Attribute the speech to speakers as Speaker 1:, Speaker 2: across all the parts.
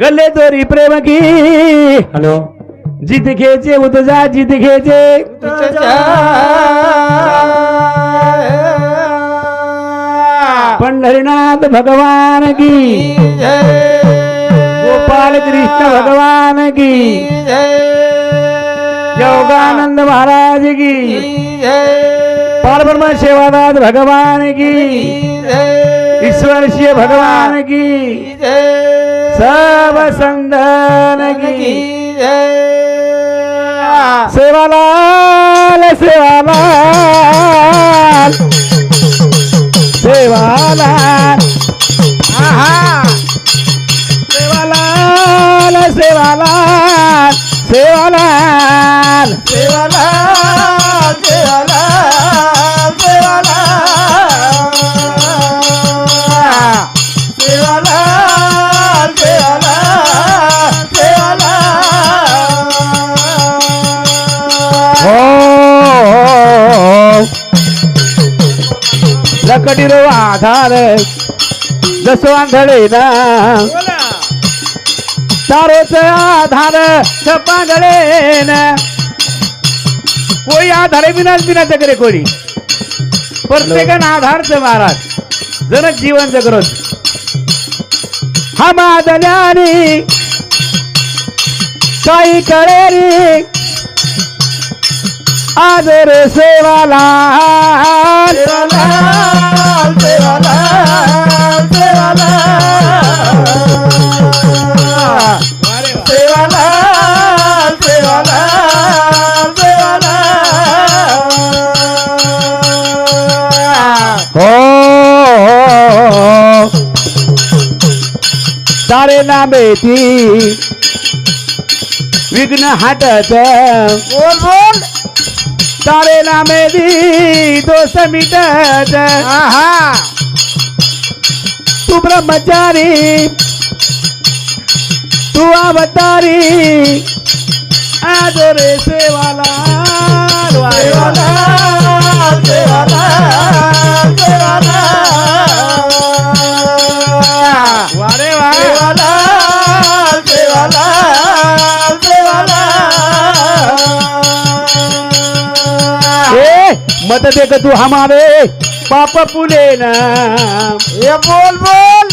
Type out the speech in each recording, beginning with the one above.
Speaker 1: गले तोरी प्रेम की
Speaker 2: हॅलो
Speaker 1: जित खेचे उतजा जित खेचे पंढरीनाथ भगवान की गोपाल कृष्ण भगवान की योगानंद महाराज की पारब्रह्म सेवानाथ भगवान की ईश्वर शिव भगवान की सब संतन की सेवालाल सेवालाल सेवालाल सेवालाल सेवालाल सेवालाल
Speaker 2: सेवालाल सेवालाल सेवालाल सेवालाल सेवालाल सेवालाल
Speaker 1: लकडी आधार जसो आंधळे ना तारोच आधार पांधळे ना कोई आधारे विनाच विनाच करे कोणी प्रत्येकानं आधारच महाराज जनक जीवन जगरोज हा मादल्याने काही कळेरी आदर सेवाला
Speaker 2: सेवालाल सेवालाल सेवालाल सेवालाल सेवालाल
Speaker 1: हो तारे नामेती विघ्न हटत
Speaker 2: बोल बोल
Speaker 1: तारे नामेती दोष मिटत तू ब्रह्मचारी तू अवतारी आदरे सेवाला
Speaker 2: सेवालाल सेवालाल सेवालाल
Speaker 1: वारे वा
Speaker 2: सेवालाल सेवालाल सेवालाल
Speaker 1: मत देख तू हमारे पाप पुले ना
Speaker 2: ये बोल बोल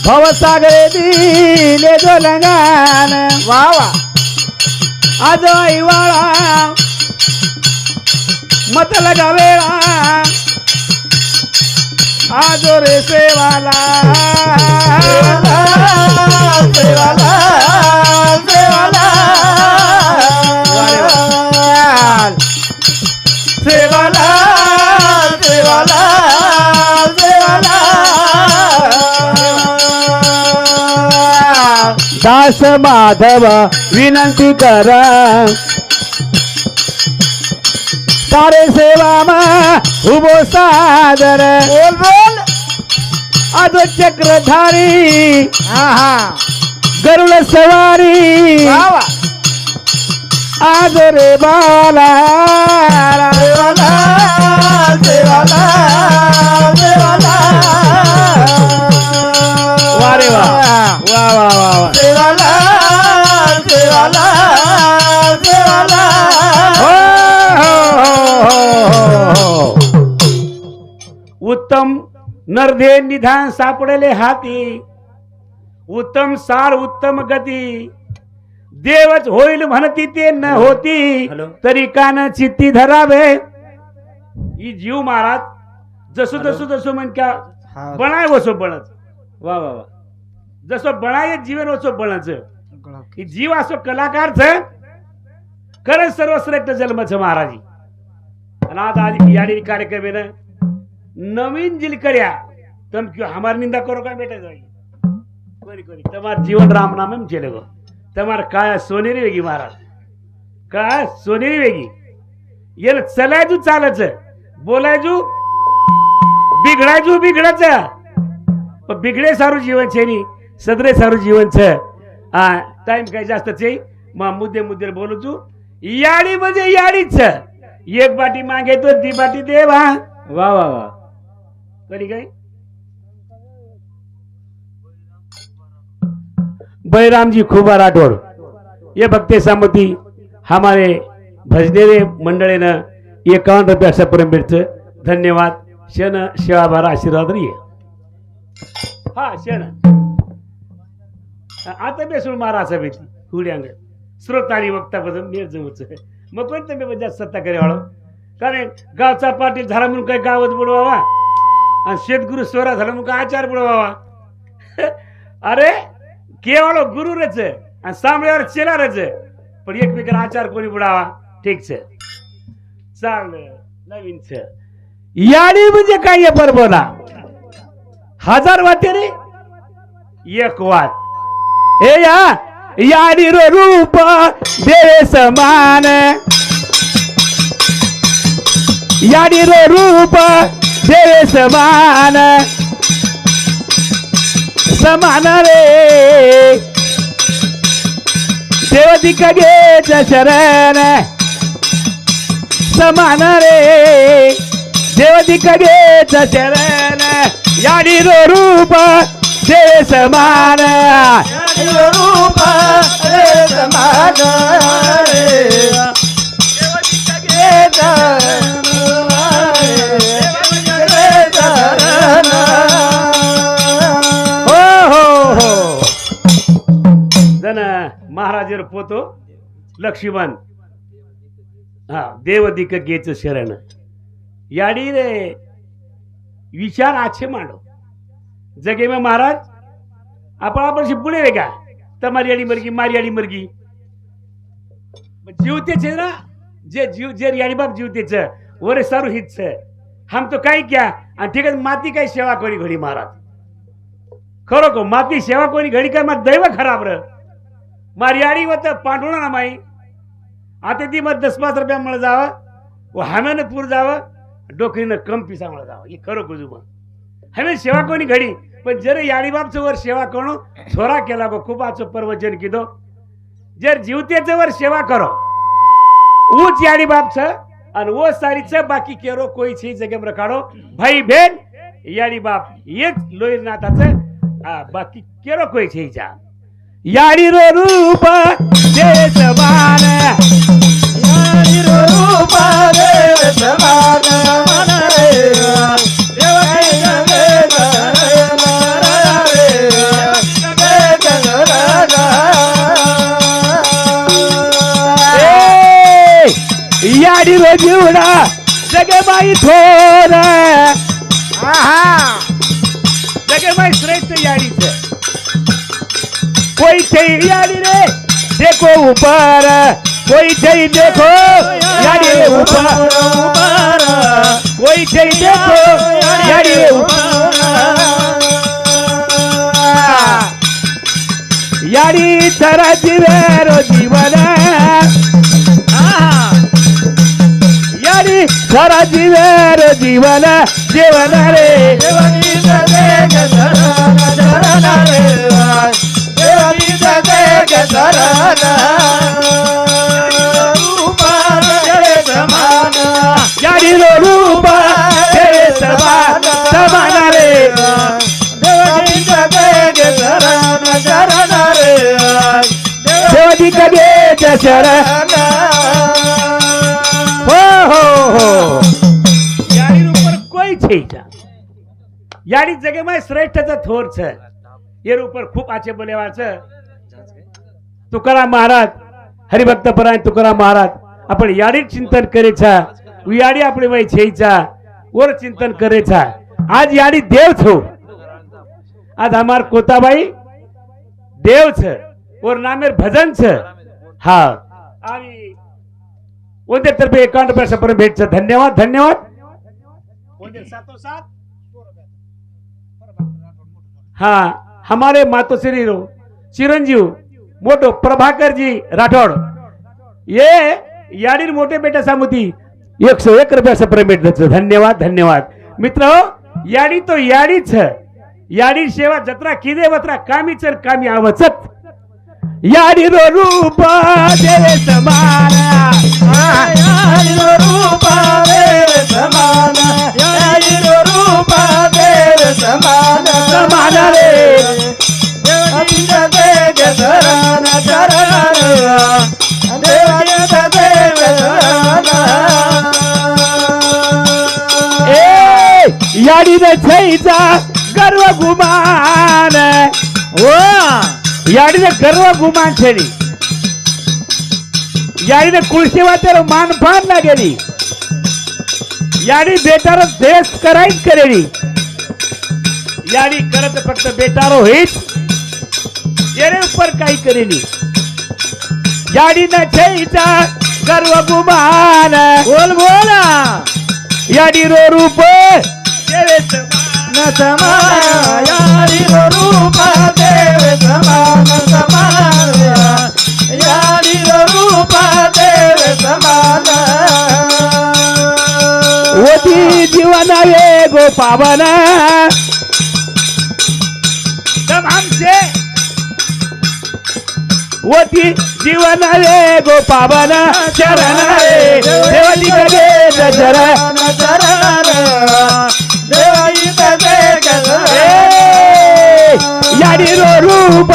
Speaker 1: भवसागरे दिले जो लंगान
Speaker 2: वाह वाह
Speaker 1: आज हिवाळा मत लगा वेळा आज रे सेवाला
Speaker 2: सेवालाल सेवालाल सेवालाल सेवालाल सेवालाल सेवालाल
Speaker 1: दास माधव विनंती करा तारे सेवा मा उभो सादर
Speaker 2: बोल बोल
Speaker 1: आजो चक्रधारी
Speaker 2: आहा
Speaker 1: गरुड सवारी
Speaker 2: वाह वाह
Speaker 1: आज रे बाला
Speaker 2: सेवालाल सेवालाल सेवालाल
Speaker 1: वारे वा वा वा वा वा
Speaker 2: सेवालाल सेवालाल सेवालाल
Speaker 1: उत्तम नरधे निधान सापडले हाती उत्तम सार उत्तम गती देवच होईल म्हणती ते न होती तरी कान चित्ती धरावे ही जीव महाराज जसं जसं जसं म्हणक्या बनाय वसो बनच वा वा वा जसं बनाय जीवन वसो बनच ही जीव असो कलाकारच खरंच सर्वश्रेष्ठ जन्मच महाराजी आणि आता आज याडी कार्यक्रम आहे ना नवीन जिलकर्या तम क्यों हमार निंदा करो का बेटा जाई कोरी कोरी तमार जीवन राम नाम में चले गो तमार काय सोनेरी वेगी महाराज काय सोनेरी वेगी ये चलायजू चालच बोलायजू बिघडायजू बिघडच पण बिघडे सारू जीवन छे नी सदरे सारू जीवन छ टाइम काय जास्त छे मग मुद्दे मुद्दे बोलू तू याडी म्हणजे याडीच एक बाटी मागे तो दी बाटी दे वा वा वा वा कधी काय बैरामजी खुबा राठौड़ ये भक्ति सामती हमारे भजने रे मंडळे न 51 रुपये अशा परंपरेच धन्यवाद क्षण शिवाभार आशीर्वाद रे हा क्षण आता बेसून महाराज भेटी हुड्यांग श्रोतानी वक्ता बदल मेर जमच मग पण तुम्ही म्हणजे सत्ता करे वाळो कारण गावचा पाटील झाला म्हणून काय गावच बुडवावा आणि शेतगुरु स्वरा झाला म्हणून काय आचार बुडवावा अरे केवळ गुरुरच आणि सामळ्यावर चेलारच पण एकमेकांना आचार कोणी बुडावा ठीक छे चांगलं नवीन छे याडी म्हणजे काय आहे परबोला 1000 वाटे रे एक वाट हे याडी रो रूप देवे समान याडी रो रूप देवे समान समान रे देवदिक घेत शरण समान रे देवदिक घेत शरण याडी रो रूप देवे समान
Speaker 2: रूप रे समान रे
Speaker 1: महाराज पोतो लक्ष्मण हा देवदिक गेच शरण याडी रे विचार आछे मांडो जगे में महाराज आपण पुढे वे का તમારી આડી મરગી મારી આડી મરગી જીવતે છે ના જે રિયાડી બાપ જીવતે છે ઓરે સારું હિત છે हम तो काय क्या आणि ठीक आहे माती काय सेवा कोणी घडी महाराज खरो को माती सेवा कोणी घडी काय मग दैव खराब र मारी आडी वत पांडुणा ना माई आता ती मग 10-5 रुपया मला जावा व हमेने पूर जावा डोकरीने कम पिसा मला जावा हे खरो को जुमा हमें सेवा कोणी घडी पण जर याडी बापचं वर सेवा करणं छोरा केला गो खूप आचं परवचन किदो जर जीवतेचं वर सेवा करो ऊच याडी बापचं आणि वो सारीच बाकी केरो कोई छी जगह में रखाडो भाई बहन याडी बाप येच लोईर नाथाचं बाकी केरो कोई छी जा याडी रो रूप दे समान
Speaker 2: याडी रो रूप दे समान
Speaker 1: याडी रो जीवडा जगे बाई थोर जगे बाई श्रेष्ठ याडीच कोई चाहिए याडी रे देखो ऊपर कोई चाहिए देखो याडी रे ऊपर कोई चाहिए देखो याडी रे ऊपर याडी तरा जीवे रो जीवन याडी खरा जीवन जीवन जीवन रे
Speaker 2: देवनी जगे शरण रे देवनी जगे शरण रूप रे समान
Speaker 1: याडी रो रूप रे समान समान रे
Speaker 2: देवनी जगे शरण रे
Speaker 1: देवनी जगे शरण हो याडी ऊपर कोई छेजा याडी जगे में श्रेष्ठचा थोर छ ये ऊपर खूप आचे बोलेवा छ तुकाराम महाराज हरिभक्त परायण तुकाराम महाराज आपण याडी चिंतन करे छा याडी आपले वय छेजा और चिंतन करे छा आज याडी देव छो आज हमार कोताबाई देव छ और नामेर भजन छ हा आणि उनके तरफे 51 रुपये पर भेट से धन्यवाद धन्यवाद हाँ हमारे मातोश्री चिरंजीव मोटो प्रभाकर जी राठौड़ ये याडी मोटे बेटा सामुती 101 रुपया से पर भेट धन्यवाद धन्यवाद मित्र याडी तो याडीच याडी सेवा जत्रा किदे वत्रा कामी चल कामी आवचत याडी रो रूप देवे समान
Speaker 2: याडी रो रूप रे समान याडी रो रूप रे समान
Speaker 1: समान रे
Speaker 2: देवाचा देव
Speaker 1: ए याडीने छईचा गर्व गुमान
Speaker 2: हो
Speaker 1: याडीने गर्व गुमान छेडी याडीने कुळशेवाच्यावर मानपान लागेली याडी बेटारो देश करायच करेली याडी करत फक्त बेटारो हेच येरे ऊपर काही करेली याडीने छईचा गर्व गुमान
Speaker 2: बोल बोला
Speaker 1: याडी रो रूप
Speaker 2: न समान यारी रूप देव समान समान यारी रूप देव समान
Speaker 1: होती जीवन ये गो पावन सब हमसे होती जीवन ये गो पावन चरण रे देवली गजे चरण
Speaker 2: चरण देवाई
Speaker 1: ए याडी रो रूप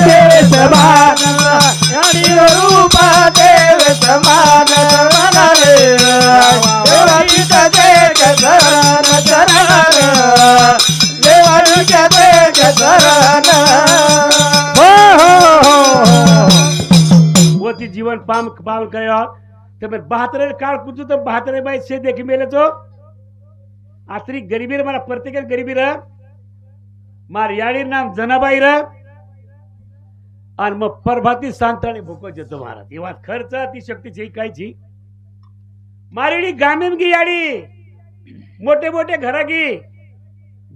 Speaker 1: देव समान
Speaker 2: यारी रूप देव समान समान देवाई चरण चरण देवाई चरण
Speaker 1: होती जीवन पाम पावन कयो તમે 72 કાળ પૂછું તો 72 બાય છે દેખી મેલે છો આતરી ગરીબી રે મારા પ્રત્યેક ગરીબી રે માર યાડી નામ જનાબાઈ રે અને મ પરભાતી સાંતાણી ભૂકો જતો મારા એ વાત ખર્ચ અતિ શક્તિ છે કાઈ છી મારીડી ગામીમ ગી યાડી મોટે મોટે ઘરા ગી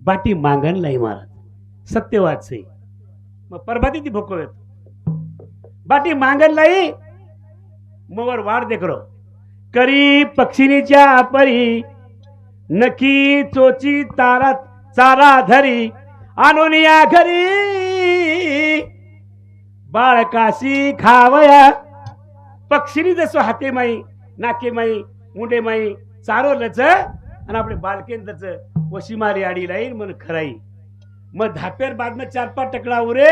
Speaker 1: બાટી માંગણ લઈ મારા સત્ય વાત છે મ પરભાતી થી ભૂકો बाटी मांगन लाई मोवर वाढ देखरो करी पक्षिणीच्या परी नकी चोची तारा चारा धरी आणूनिया घरी बाळकाशी खावया पक्षिणी जसो हाते माई नाके माई मुंडे माई चारो लच आणि आपले बालकेन तच वशी मारी आडी लाईन मन खराई मग धापेर बाद में 4-5 टकला उरे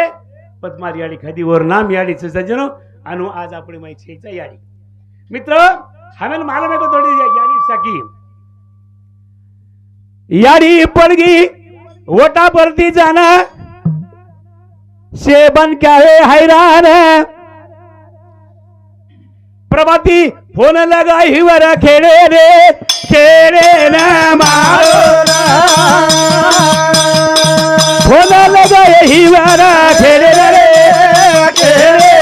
Speaker 1: पद्मारी याडी खदी वर नाम याडीचं सज्जनो अनु आज आपण माई छेचा याडी मित्र हमें मालूम है को थोड़ी याडी साकी याडी पड़गी वोटा परती जाना सेबन क्या है हैरान प्रभाती फोन लगा ही वर खेड़े रे खेड़े ना मारो फोन लगा ही वर खेड़े रे खेड़े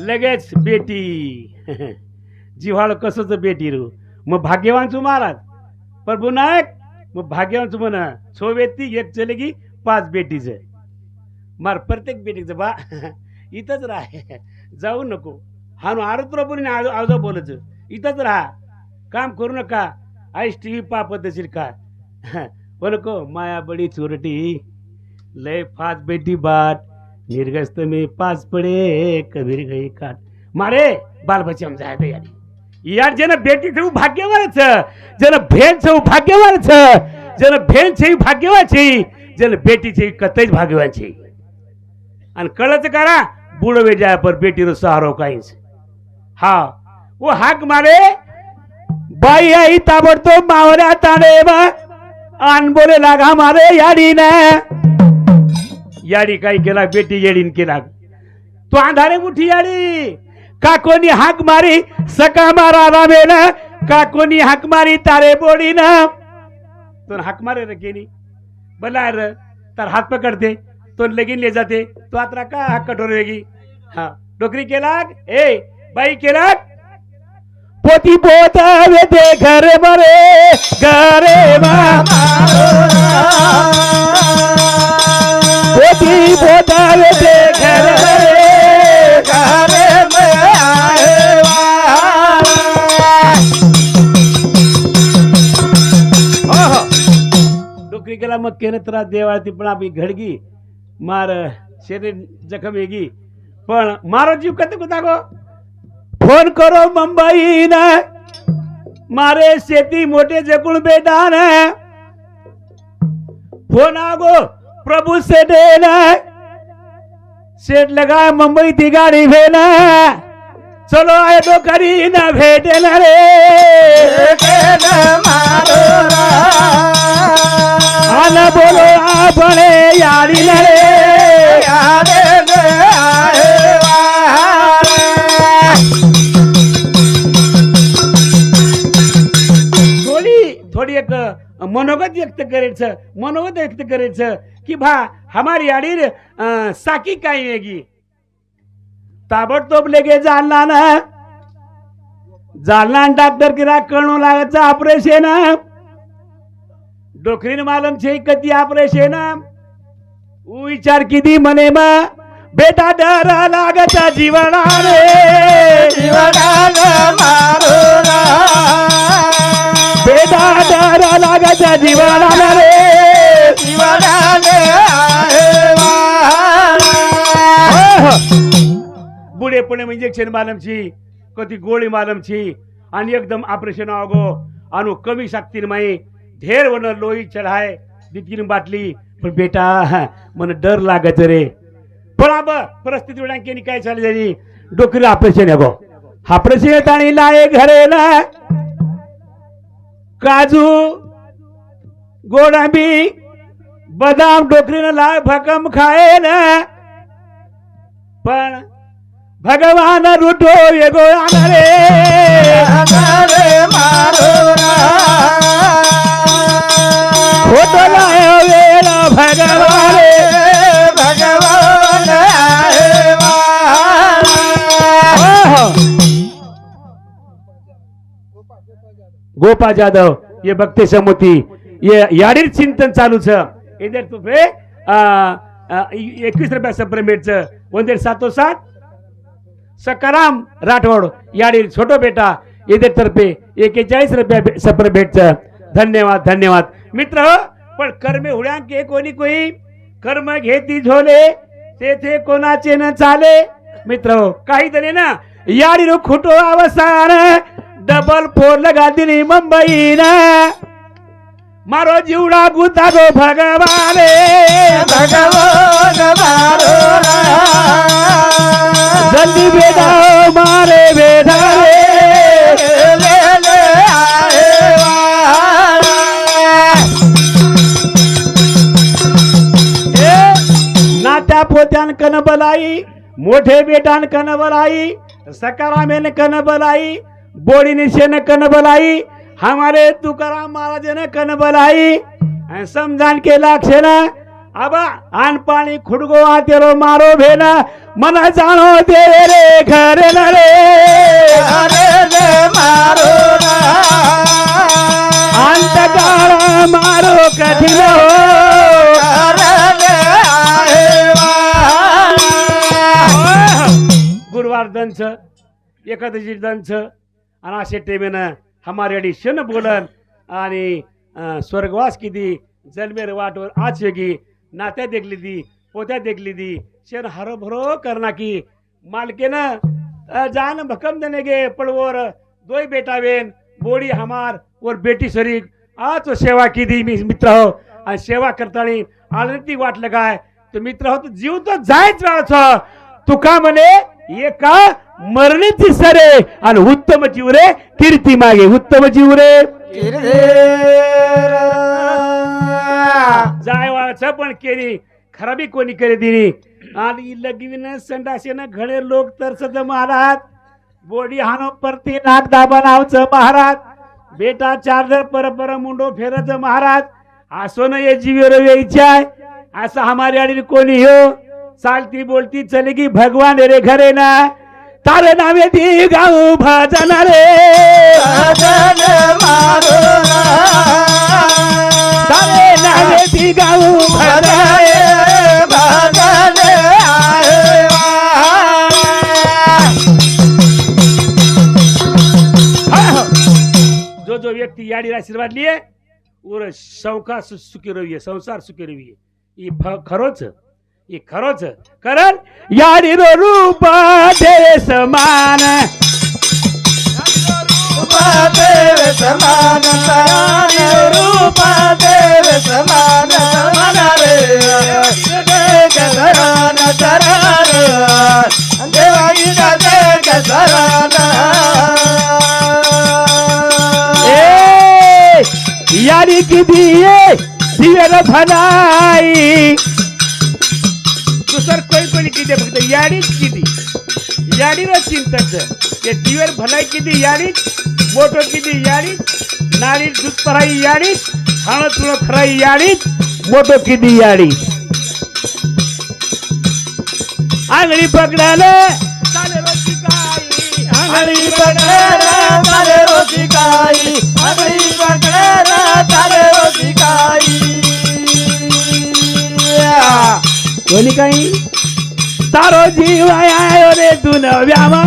Speaker 1: लगेच बेटी जिव्हाळ कसंच बेटी रू मग भाग्यवान महाराज प्रभु नायक मग भाग्यवान म्हणा 6 व्यक्ती एक चलेगी 5 बेटीच मार प्रत्येक बेटीचं बा इथंच राह जाऊ नको हा आरोप प्रभूने आजो बोलच इथंच राहा काम करू नका आईस टीव्ही पा पद्धतशीर का नको माया बडी चोरटी लय 5 बेटी बाट निर्गस्त में 5 पडे कबीर गई काट मारे बाल बच्चे हम जाए यारी यार जन बेटी थे भाग्यवान छ जन भेन छ भाग्यवान छ जन भेन छ भाग्यवान छ जन बेटी छ कतई भाग्यवान छ आणि कळच करा बुडवे जाय पर बेटी रो सहारो काहीच हा वो हाक मारे बाई आई ताबडतो मावऱ्या ताणे आन बोले लागा मारे याडी ने याडी काय केला बेटी येडीन केला तो अंधारे मुठी याडी का कोणी हाक मारी सका मारा रामे ना का कोणी हाक मारी तारे बोडी ना तो हाक मारे रे केनी बला रे तर हात पकडते तो लगीन ले जाते तो आत्रा का हाक कठोर वेगी हा डोकरी केला ए बाई केला पोती पोत वेते घर मरे घरे पोती पोत वेते घर मरे घरे डोकरी केला मग केने त्रास देवा ती पण आपली घडगी मार शरीर जखम येगी पण मारो जीव कते कुता गो फोन करो मुंबई ना मारे शेती मोटे जकुण बेटा ने फोन आगो प्रभु से देना सेट लगा मुंबई ती गाडी भेना चलो आए तो करी ना भेटे ना रे आना बोलो आपणे यारी ना रे थोड़ी एक मनोगत व्यक्त करायचं की भा हमारी आडीर साकी काय येगी ताबडतोब लेके जालना डॉक्टर किरा कळू लागायचं ऑपरेशन डोकरीन मालम छे कधी ऑपरेशन विचार किती म्हणे बेटा डर लागता जीवना रे बेटा डर लागता जीवना रे बुढे पुणे इंजेक्शन मालमची कधी गोळी मालमची आणि एकदम ऑपरेशन आगो अनु कमी शक्ती माई ढेर वन लोही चढ़ाए दितकीन बाटली पण बेटा मन डर लागत रे पण अब परिस्थिती वेळांकेनी काय झाली झाली डोकरी ऑपरेशन आहे गो ऑपरेशन आणि लाये घरे ना काजू गोडांबी बदाम डोकरीनं लाय भकम खाए ना पण भगवान रुटो येगो आनरे फोटो लायो वेला भगवान गोपाल जाधव ये बघते समोती ये याडीर चिंतन चालू छ इधर तुफे 21 रुपया सप्रेमेट छ वंदेर 707 सकाराम राठोड याडीर छोटो बेटा इधर तर्फे 41 रुपया सप्रेमेट छ धन्यवाद धन्यवाद मित्र पण कर्मे हुड्यांके कोणी कोई कर्म घेती झोले तेथे कोणाचे न चाले मित्र काही तरी ना याडीर खोटो अवसान डबल 4 लगा दिली मुंबई ना मारो जीवडा गुता गो भगवान जल्दी बेटा मारे बेटा नात्या पोत्यान कन बलाई मोठे बेटान कन बलाई सकारामेन कन बलाई बोड़ी निशे कन बलाई हमारे तुकाराम महाराज ने कन बलाई समझान के लाक्षण अब आन पानी खुडगो आतेरो मारो भेना मन जानो दे रे घर न रे मारो अंत काळ मारो कठिन गुरुवार दंच एकादशी दंच आणि असे टेमेनं हमारे अडी शन बोलन आणि स्वर्गवास किती जलमेर वाटवर आज योगी नात्या देखली दी पोत्या देखली दी शेन हरो भरो करना की मालके न जान भकम देने गे पड़वोर दोई बेटा बेन बोड़ी हमार और बेटी शरीक आज तो सेवा की दी मित्र हो आणि सेवा करतानी आलती वाट लगाय तो मित्र हो तो जीव तो जायच वेळा तुका म्हणे एका मरणीची सरे आणि उत्तम जीव रे कीर्ती मागे उत्तम जीव रे जाय वाळच पण केली खराबी कोणी करे दिनी आणि लगविन संडासेन घडे लोक तरसत महाराज बोडी हानो परती नाक दाबा नावच महाराज बेटा चार्जर पर मुंडो फेरच महाराज असो न ये जीवेर वेचाय असं हमारे आडी कोणी हो चालती बोलती चलेगी भगवान रे घरे ना तारे नामे दी गाऊ भजन रे तारे नामे दी गाऊ जो व्यक्ति याडी आशीर्वाद लिए और सौका सुखी रहिए संसार सुखी रहिए ये खरोच ये खरोच कारण याडी रूप दे समान
Speaker 2: रूप देव समान शरण शरण देवाईचा जय शरण
Speaker 1: यारी की दिये दिव्याला भलाई दुसर कोणी किती फक्त याडीच किती याडीला चिंतच ते दिवेर भलाई किती याडीच मोठो किती याडीच नारी दूध पराई याडीच खाणं तुळं खराई याडीच मोठो किती याडीच आंगडी पकडाले चाले रोटी काही
Speaker 2: आंगडी पकडायला चाले रोटी काही आंगडी पकडायला चाले रोटी काही
Speaker 1: कोणी काही तारो जीव आयो रे तुन व्यामा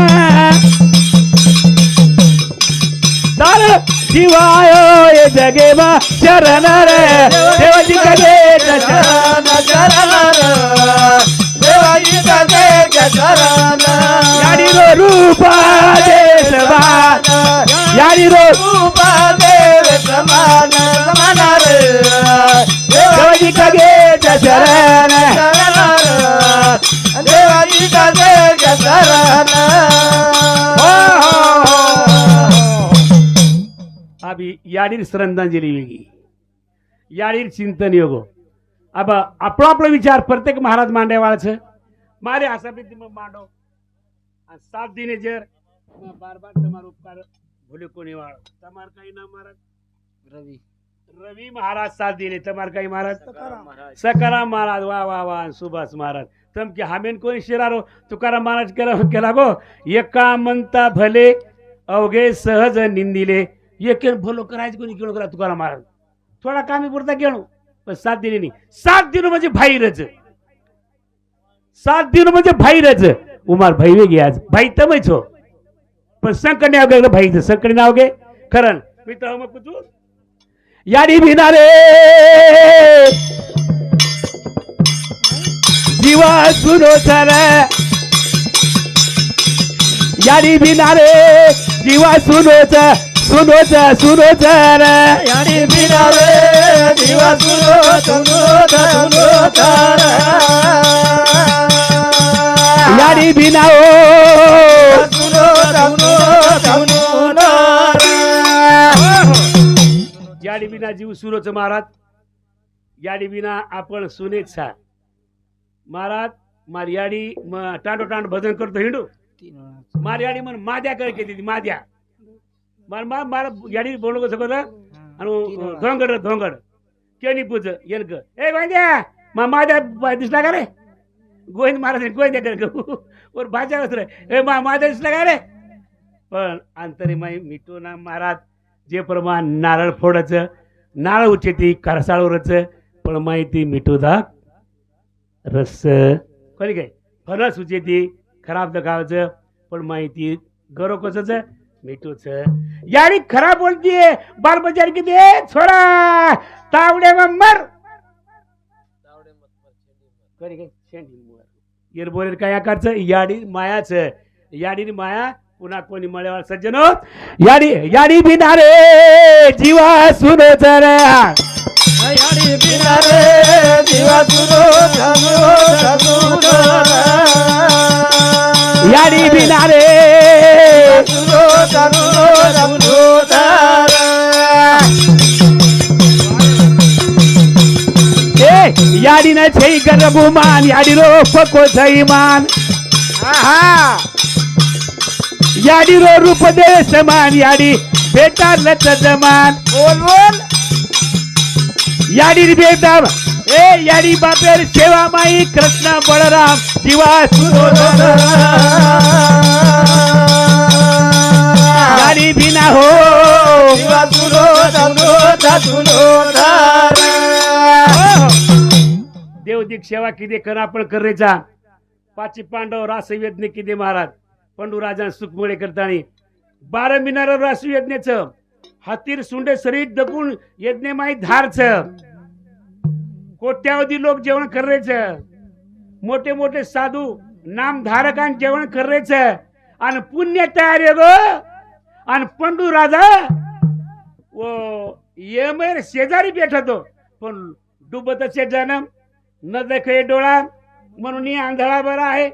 Speaker 1: तारो जीव आयो ये जगे मा शरण रे देवाजी कगे
Speaker 2: शरण शरण देवाईचा जय शरण
Speaker 1: याडी रो रूपा देशवा याडी रो
Speaker 2: रूप देव समान समान रे
Speaker 1: देवाजी कगे शरण
Speaker 2: देवाईचा जय शरण
Speaker 1: अभी याडीर श्रद्धांजली वेगळी याडीर चिंतन योगो अब आपला आपला विचार प्रत्येक महाराज मांडेवाळाचं मारे असा प्रीती मग मांडो आणि 7 दिने जर बार बार तुम्हारा उपकार भूले कोणी वाळ तमार काही ना महाराज रवी रवी महाराज 7 दिने तमार काही महाराज सकाराम महाराज वा वा वा सुभाष महाराज तम की हामेन कोणी शिरारो तुकाराम महाराज केला गो एका म्हणता भले अवघे सहज निंदिले एक भलो करायचं कोणी केलं करा तुकाराम महाराज थोडा कामी पुरता केलो पण 7 दिने नाही 7 दिन म्हणजे भाईरच 7 दिन म्हणजे भाईरच उमार भाई वेगळी आज भाई तमच हो पण संकट नाव घे भाईचं संकट नाव घे खरं मित्र मग तू याडी भिना रे जीवा सुनो सर याडी भिना रे जीवा सुनो सुनो सुनो सर
Speaker 2: याडी बिना रे दिवा सुनो सुनो सुनो
Speaker 1: याडी भिना ओ
Speaker 2: सुनो सुनो सुनो
Speaker 1: याडी बिना जीव सुरोच महाराज याडी बिना आपण सुनेच सा महाराज मार याडी टांडो टांड भजन करतो हिंडू मार याडी म्हण माद्या कर केली माद्या मार मार मार याडी बोलू कसं आणि धोंगड धोंगड केनी पूज येनक ए गोंद्या मा माद्या दिसला का रे गोविंद महाराज गोविंद्या कर वर भाज्या रे ए माद्या दिसला का रे पण अंतरी माई मिठू ना महाराज जे प्रमाण नारळ फोडायचं नारळ उचेती करसाळवरच पण माहिती मिठू दा रस कोणी काय फणस उचेती खराब दखावचं पण माहिती गरो कसच मिठूच यारी खराब बोलतीये बाल बजार किती छोडा तावडे मर कोणी काय शेंडी येर बोलेर काय आकारचं याडी मायाच याडी माया पुन्हा कोणी मळेवाळ सज्जन याडी याडी बिना रे जीवा सुनो जरा
Speaker 2: याडी बिना रे दिवा सुनो सुनो सुनो
Speaker 1: याडी बिना रे
Speaker 2: सुनो सुनो सुनो
Speaker 1: ए याडी न छई गरबुमान याडी रो फको मान
Speaker 2: आहा
Speaker 1: याडी रो रूप दे समान याडी बेटा लच जमान
Speaker 2: बोल बोल
Speaker 1: याडी बेटा ए याडी बापेर सेवा माई कृष्ण बळराम जीवा सुनो याडी बिना हो
Speaker 2: दिवा सुनो सुनो सुनो
Speaker 1: देवदिक सेवा किती कर आपण करायचा पाची पांडव रास यज्ञ किती महाराज पंडूराजा सुखमुळे करताना 12 मिनार रास यज्ञाचं हातीर सुंडे शरीर दबून यज्ञ माई धारच कोट्यावधी लोक जेवण करायचं मोठे मोठे साधू नामधारकां जेवण करायचं आणि पुण्य तयार आहे गो आणि पंडू राजा व येमेर शेजारी भेटतो पण डुबतचे जन्म न देखे डोळा म्हणून आंधळा बरा आहे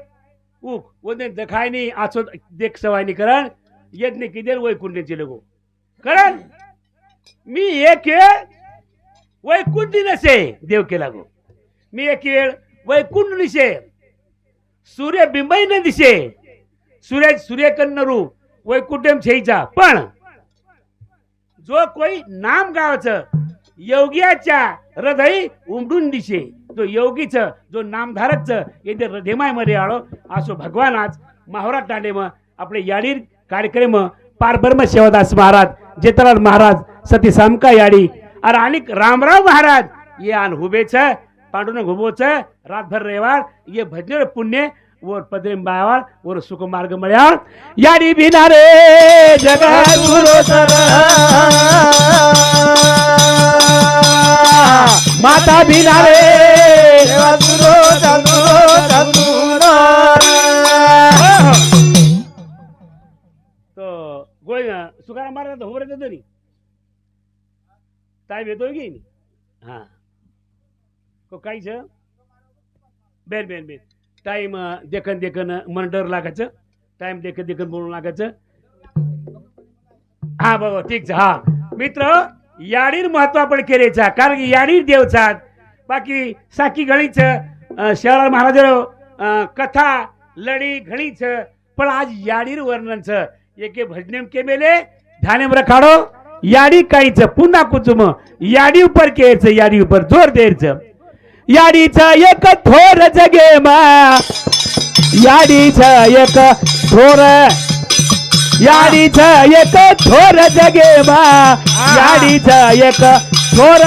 Speaker 1: उख वो दखाय नाही आचो देख सवायनी करण येत नाही किदेल वैकुंठचे लोक करण मी एक वेळ वैकुंठी नसे देव केला गो मी एक वेळ वैकुंठ दिसे सूर्य बिंबई न दिसे सूर्यकन्नरू वैकुंठम छेईचा पण जो कोई नाम गावाचं योग्याच्या हृदय उमडून दिसे जो योगीच जो नामधारकच येथे हृदयमाय मध्ये आलो असो भगवान आज महाराज टांडे मग आपले याडीर कार्यक्रम पारब्रह्म सेवादास महाराज जेतराज महाराज सती सामका याडी और अनेक रामराव महाराज ये आन हुबेच पांडुरंग हुबोच रातभर रेवाळ ये भजन पुण्य और पद्रेम बायावाळ और सुख मार्ग मळ्याळ याडी बिना रे जगत गुरु माता बिना रे
Speaker 2: देवा सुरो
Speaker 1: तो गोय सुकाराम महाराज होबरे देतो नी टाइम येतोय की हा को काहीच बेन बेन बेन टाइम देखन देखन मन डर लागायचं टाइम देखन देखन बोलून लागायचं हा बाबा ठीक हा मित्र याडीर महत्व आपण केलेचा कारण की याडीर देवचा बाकी साकी घणीच शहरा महाराज कथा लढी घणीच पण आज याडीर वर्णनच एके भजनेम के मेले ध्यानेम रखाडो याडी काहीच पुन्हा कुचुम याडी उपर केच याडी उपर जोर देरच याडीचा एक थोर जगे मा याडीचा एक थोर याडीचा एक थोर जगे मा याडीचा एक थोर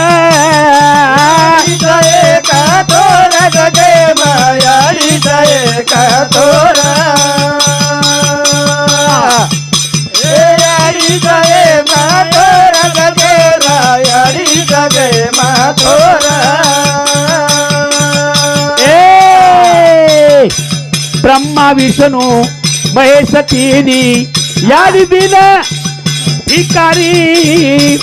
Speaker 2: एका थोर जगे मायाडीचा एका थोर याडीचा एका थोर जगे मायाडीचा गे माथोर
Speaker 1: ब्रह्मा विष्णू महेश तिनी याडी बिन भिकारी